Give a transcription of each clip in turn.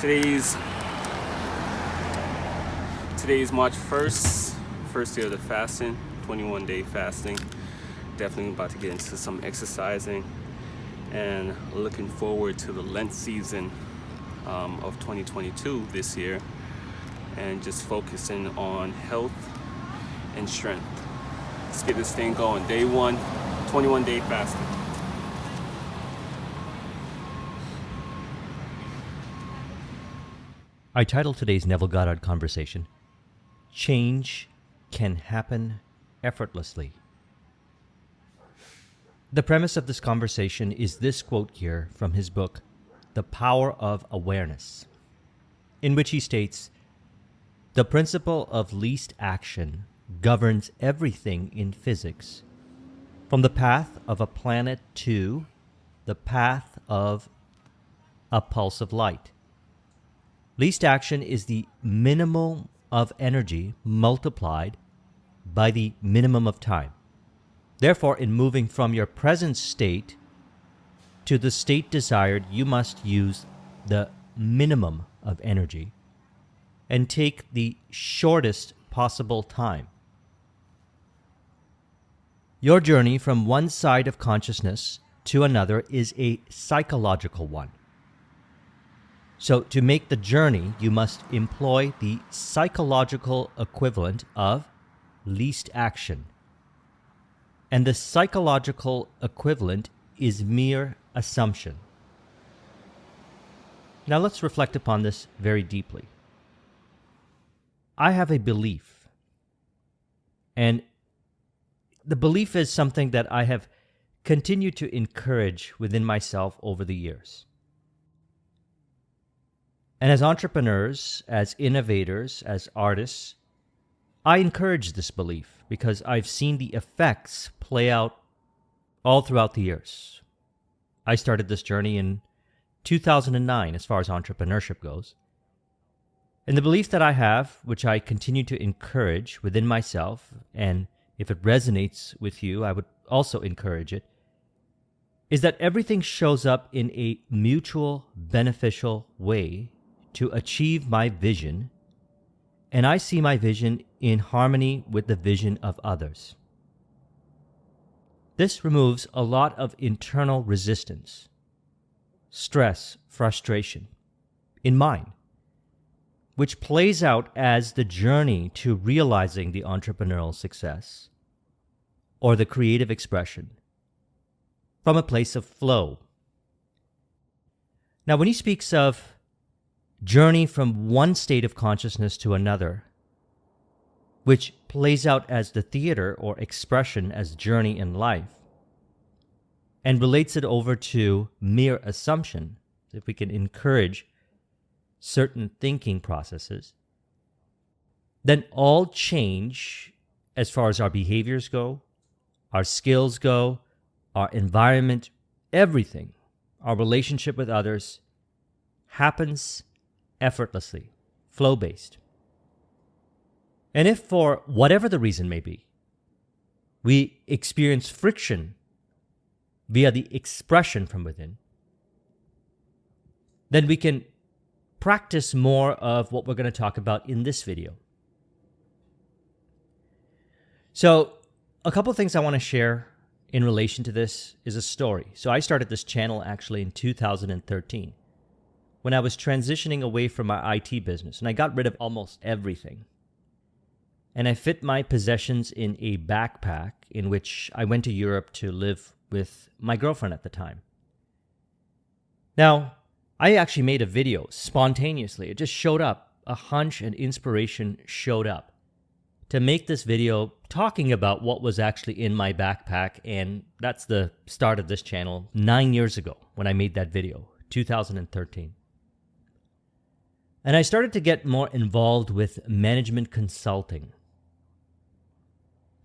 Today's March 1st, first day of the fasting, 21-day fasting. Definitely about to get into some exercising and looking forward to the Lent season of 2022 this year, and just focusing on health and strength. Let's get this thing going. Day 1, 21-day fasting. I titled today's Neville Goddard conversation, Change Can Happen Effortlessly. The premise of this conversation is this quote here from his book, The Power of Awareness, in which he states, "The principle of least action governs everything in physics, from the path of a planet to the path of a pulse of light. Least action is the minimum of energy multiplied by the minimum of time. Therefore, in moving from your present state to the state desired, you must use the minimum of energy and take the shortest possible time. Your journey from one side of consciousness to another is a psychological one. So to make the journey, you must employ the psychological equivalent of least action. And the psychological equivalent is mere assumption." Now let's reflect upon this very deeply. I have a belief, and the belief is something that I have continued to encourage within myself over the years. And as entrepreneurs, as innovators, as artists, I encourage this belief because I've seen the effects play out all throughout the years. I started this journey in 2009 as far as entrepreneurship goes. And the belief that I have, which I continue to encourage within myself, and if it resonates with you, I would also encourage it, is that everything shows up in a mutual beneficial way to achieve my vision, and I see my vision in harmony with the vision of others. This removes a lot of internal resistance, stress, frustration in mine, which plays out as the journey to realizing the entrepreneurial success or the creative expression from a place of flow. Now, when he speaks of journey from one state of consciousness to another, which plays out as the theater or expression as journey in life, and relates it over to mere assumption, if we can encourage certain thinking processes, then all change as far as our behaviors go, our skills go, our environment, everything, our relationship with others, happens effortlessly, flow-based. And if for whatever the reason may be, we experience friction via the expression from within, then we can practice more of what we're going to talk about in this video. So, a couple things I want to share in relation to this is a story. So I started this channel actually in 2013. When I was transitioning away from my IT business, and I got rid of almost everything. And I fit my possessions in a backpack in which I went to Europe to live with my girlfriend at the time. Now, I actually made a video spontaneously. It just showed up. A hunch and inspiration showed up to make this video talking about what was actually in my backpack, and that's the start of this channel 9 years ago when I made that video, 2013. And I started to get more involved with management consulting.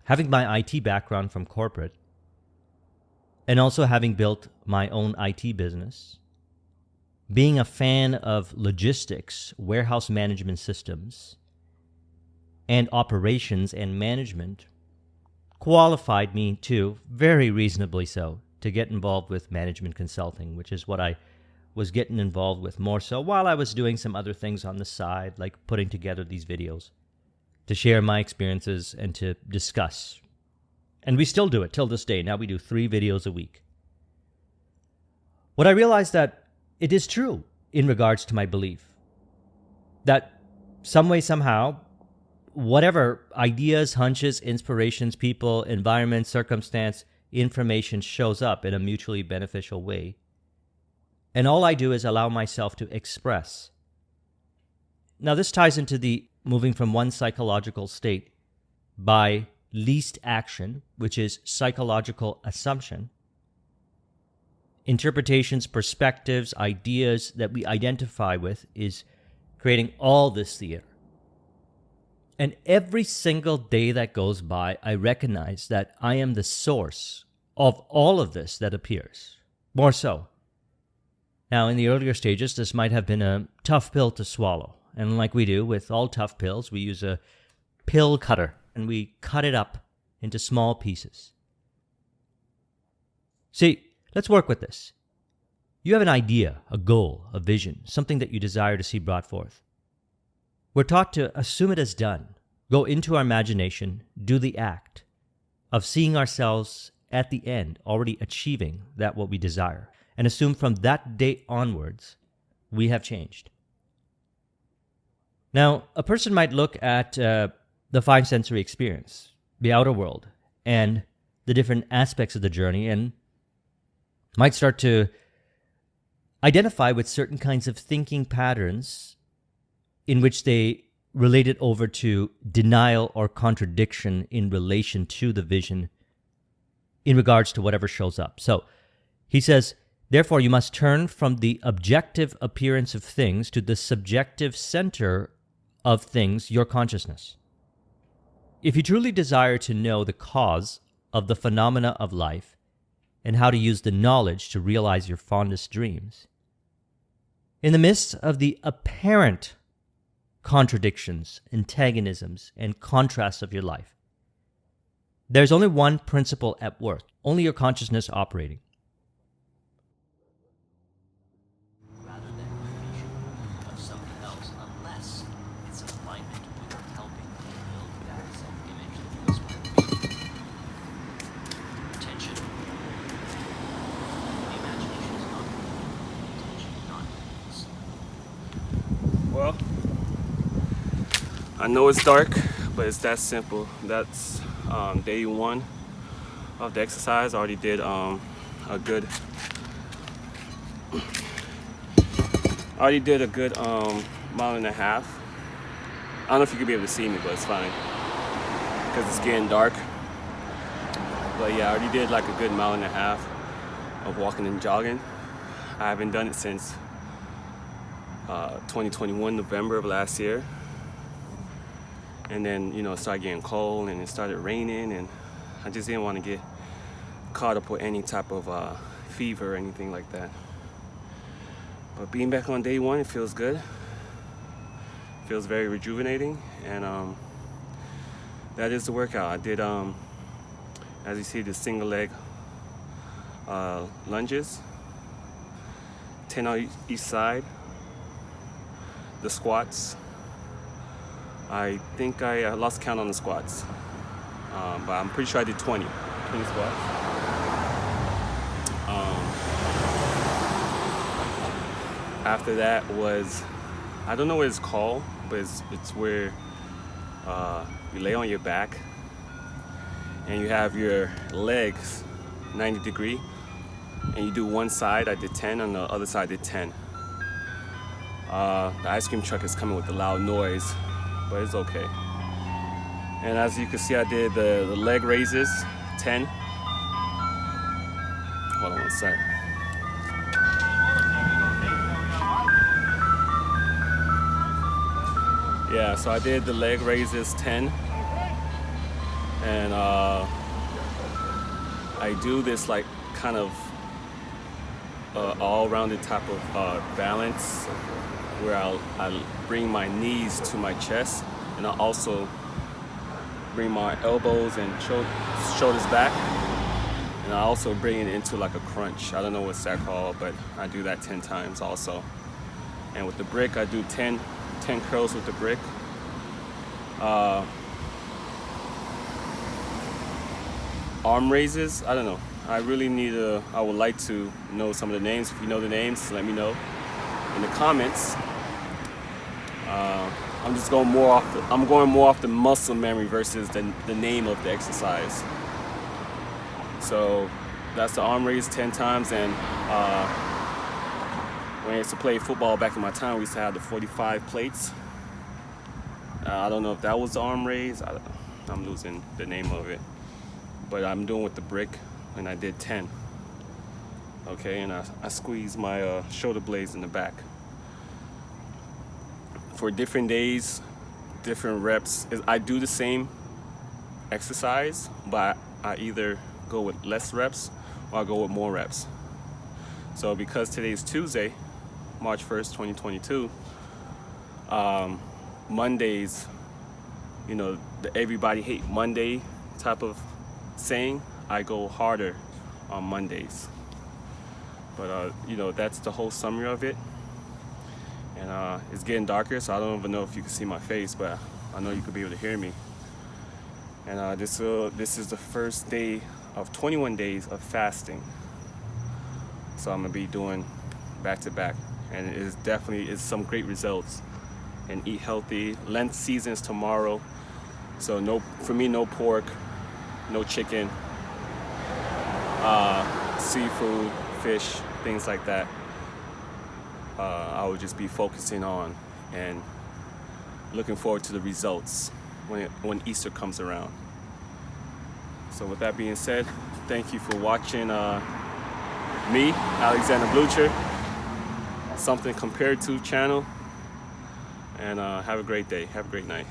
Having my IT background from corporate, and also having built my own IT business, being a fan of logistics, warehouse management systems, and operations and management, qualified me to, very reasonably so, to get involved with management consulting, which is what I was getting involved with more so while I was doing some other things on the side, like putting together these videos to share my experiences and to discuss. And we still do it till this day. Now we do 3 videos a week. What I realized that it is true in regards to my belief that some way, somehow, whatever ideas, hunches, inspirations, people, environment, circumstance, information shows up in a mutually beneficial way. And all I do is allow myself to express. Now, this ties into the moving from one psychological state by least action, which is psychological assumption, interpretations, perspectives, ideas that we identify with, is creating all this theater. And every single day that goes by, I recognize that I am the source of all of this that appears. More so. Now, in the earlier stages, this might have been a tough pill to swallow. And like we do with all tough pills, we use a pill cutter and we cut it up into small pieces. See, let's work with this. You have an idea, a goal, a vision, something that you desire to see brought forth. We're taught to assume it as done, go into our imagination, do the act of seeing ourselves at the end already achieving that what we desire, and assume from that day onwards we have changed. Now, a person might look at the 5 sensory experience, the outer world, and the different aspects of the journey, and might start to identify with certain kinds of thinking patterns in which they relate it over to denial or contradiction in relation to the vision in regards to whatever shows up. So he says, therefore, you must turn from the objective appearance of things to the subjective center of things, your consciousness. If you truly desire to know the cause of the phenomena of life and how to use the knowledge to realize your fondest dreams, in the midst of the apparent contradictions, antagonisms, and contrasts of your life, there's only one principle at work, only your consciousness operating. Rather than creation of something else, unless it's in alignment with helping build that self-image that you aspire to be. Attention. The imagination is not intention, not use. Well, I know it's dark, but it's that simple. That's day 1 of the exercise. I already did a good mile and a half. I don't know if you could be able to see me, but it's fine because it's getting dark. But yeah, I already did like a good mile and a half of walking and jogging. I haven't done it since 2021, November of last year. And then, it started getting cold and it started raining, and I just didn't want to get caught up with any type of fever or anything like that. But being back on day 1, it feels good. It feels very rejuvenating, and that is the workout. I did, as you see, the single leg lunges, 10 on each side, the squats. I think I lost count on the squats, but I'm pretty sure I did 20 squats. After that was, I don't know what it's called, but it's where you lay on your back and you have your legs 90 degree, and you do one side. I did 10, on the other side I did 10. The ice cream truck is coming with a loud noise, but it's okay. And as you can see, I did the leg raises, 10. Hold on one sec. Yeah, so I did the leg raises 10. And I do this like kind of all-rounded type of balance, where I'll bring my knees to my chest, and I'll also bring my elbows and shoulders back, And I also bring it into like a crunch. I don't know what's that called, but I do that 10 times also. And with the brick, I do 10 curls with the brick. Arm raises, I don't know. I would like to know some of the names. If you know the names, let me know in the comments. I'm going more off the muscle memory versus the name of the exercise. So that's the arm raise 10 times. And when I used to play football back in my time, we used to have the 45 plates. I don't know if that was the arm raise. I'm losing the name of it. But I'm doing with the brick, and I did 10. Okay, and I squeeze my shoulder blades in the back. For different days, different reps, I do the same exercise, but I either go with less reps or I go with more reps. So because today's Tuesday, March 1st, 2022, Mondays, you know, the everybody hate Monday type of saying, I go harder on Mondays. But you know, that's the whole summary of it. And it's getting darker, so I don't even know if you can see my face, but I know you could be able to hear me. And this is the first day of 21 days of fasting. So I'm gonna be doing back to back, and it is definitely some great results. And eat healthy. Lent season is tomorrow, so for me, no pork, no chicken, seafood, fish, things like that. I will just be focusing on and looking forward to the results when Easter comes around. So with that being said, thank you for watching me, Alexander Blucher, Something Compared To channel, and have a great day. Have a great night.